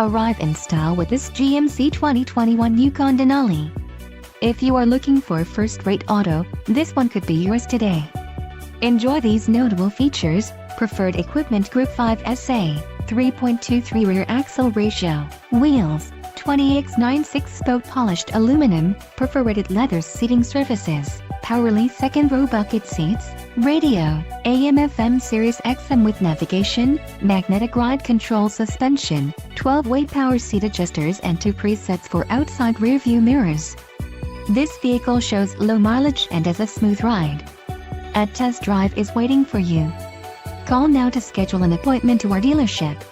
Arrive in style with this GMC 2021 Yukon Denali. If you are looking for a first-rate auto, this one could be yours today. Enjoy these notable features: preferred equipment Group 5SA, 3.23 rear axle ratio, wheels, 20x9 6-spoke polished aluminum, perforated leather seating surfaces, power-release second-row bucket seats, radio, AM/FM Sirius XM with navigation, magnetic ride control suspension, 12-way power seat adjusters and 2 presets for outside rear-view mirrors. This vehicle shows low mileage and has a smooth ride. A test drive is waiting for you. Call now to schedule an appointment to our dealership.